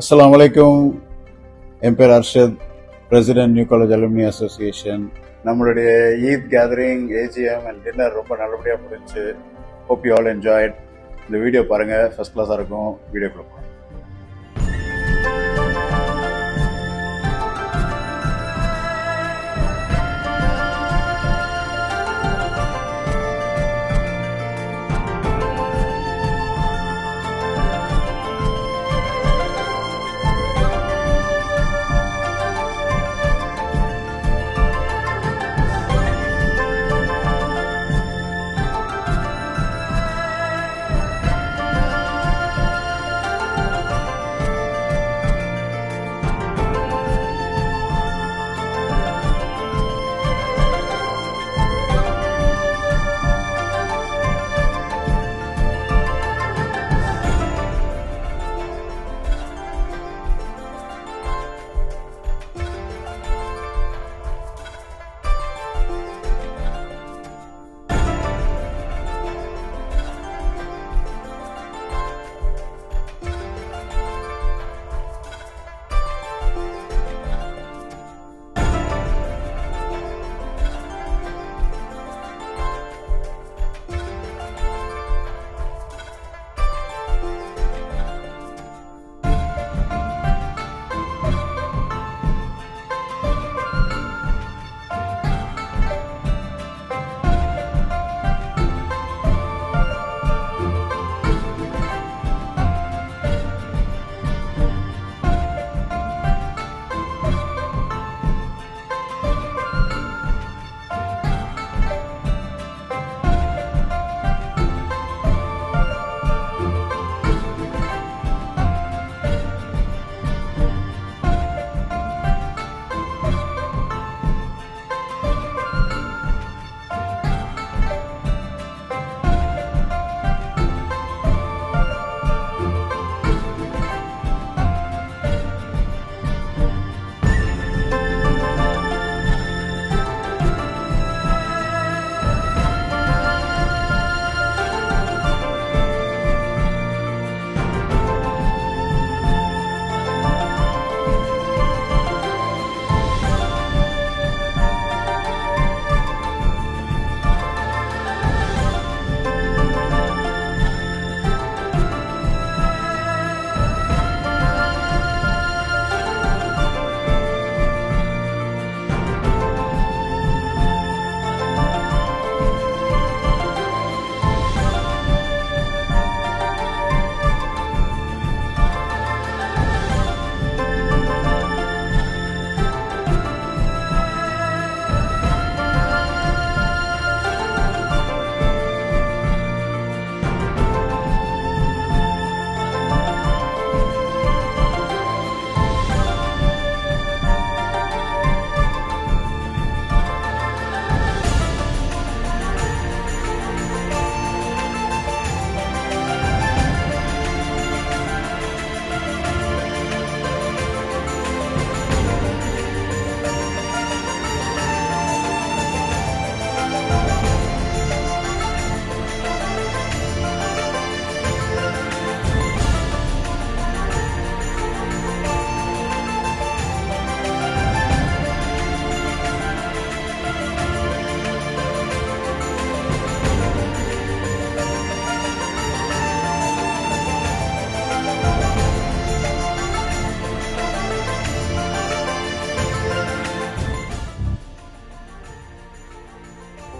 Assalamu alaikum. Emperor Arshad, President New College Alumni Association. நம்மளுடைய Eid gathering AGM and dinner ரொம்ப நல்லபடியாக முடிஞ்சு. Hope you all enjoyed. இந்த video பாருங்கள், ஃபர்ஸ்ட் கிளாஸாக இருக்கும். வீடியோ கொடுப்போம்.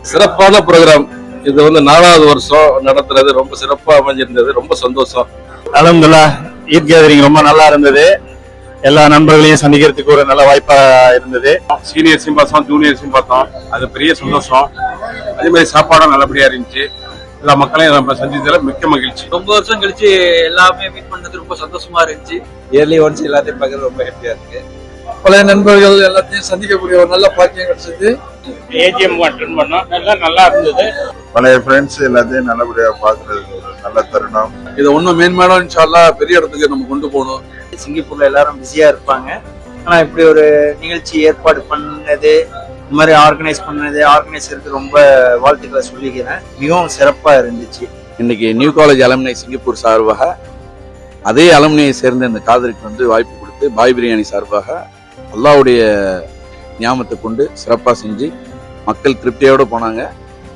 சிறப்பான ப்ரோக்ராம். இது 4வது வருஷம் நடத்துறது ரொம்ப சிறப்பா அமைஞ்சிருந்தது. ரொம்ப சந்தோஷம். அல்ஹம்துலில்லாஹ், ஈத் கேதரிங் ரொம்ப நல்லா இருந்தது. எல்லா நண்பர்களையும் சந்திக்கிறதுக்கு ஒரு நல்ல வாய்ப்பா இருந்தது. சீனியர்ஸையும் பார்த்தோம், ஜூனியர்ஸையும் பார்த்தோம். அது பெரிய சந்தோஷம். அதே மாதிரி சாப்பாடும் நல்லபடியா இருந்துச்சு. எல்லா மக்களையும் நம்ம சந்திச்சதுல மிக்க மகிழ்ச்சி. ரொம்ப வருஷம் கழிச்சு எல்லாமே மீட் பண்ணது ரொம்ப சந்தோஷமா இருந்துச்சு. இயர்லி ஒன்ஸ் எல்லாத்தையும் பார்க்கறது ரொம்ப ஹாப்பியா இருக்கு. பழைய நண்பர்கள் எல்லாத்தையும் சந்திக்கக்கூடிய ஒரு நல்ல பாக்கியம் கிடைச்சது. ஏஜிஎம் அட்டெண்ட் பண்ணோம். நல்லா இருந்தது. பழைய ஃப்ரெண்ட்ஸ் எல்லாத்தையும் நல்லபடியா பார்க்கறது ஒரு நல்ல தருணம். இதை ஒன்னும் மேன்மேலும் இன்ஷா அல்லாஹ் பெரிய இடத்துக்கு நம்ம கொண்டு போகணும். சிங்கப்பூர்ல எல்லாரும் பிஸியா இருப்பாங்க. ஆனா இப்படி ஒரு நிகழ்ச்சி ஏற்பாடு பண்ணது, இந்த மாதிரி ஆர்கனைசருக்கு ரொம்ப வாழ்த்துக்களை சொல்லிக்கிறேன். மிகவும் சிறப்பா இருந்துச்சு. இன்னைக்கு நியூ காலேஜ் அலுமினி சிங்கப்பூர் சார்பாக அதே அலுமினியை சேர்ந்த இந்த காதலுக்கு வந்து வாய்ப்பு கொடுத்து பாய் பிரியாணி சார்பாக அல்லாஹ்வுடைய ஞாபகத்தை கொண்டு சிறப்பாக செஞ்சு மக்கள் திருப்தியோடு போனாங்க.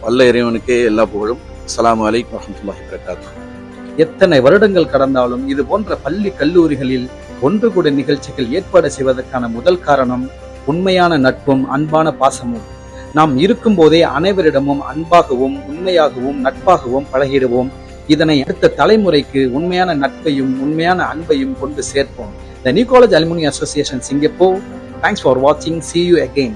வல்ல இறைவனுக்கே எல்லா புகழும். அஸ்ஸலாமு அலைக்கும் வரஹ்மத்துல்லாஹி வபரகாத்துஹு. எத்தனை வருடங்கள் கடந்தாலும் இது போன்ற பள்ளி கல்லூரிகளில் ஒன்று கூட நிகழ்ச்சிகள் ஏற்பாடு செய்வதற்கான முதல் காரணம் உண்மையான நட்பும் அன்பான பாசமும். நாம் இருக்கும் போதே அனைவரிடமும் அன்பாகவும் உண்மையாகவும் நட்பாகவும் பழகிடுவோம். இதனை அடுத்த தலைமுறைக்கு உண்மையான நட்பையும் உண்மையான அன்பையும் கொண்டு சேர்ப்போம். The New College Alumni Association Singapore. Thanks for watching. See you again.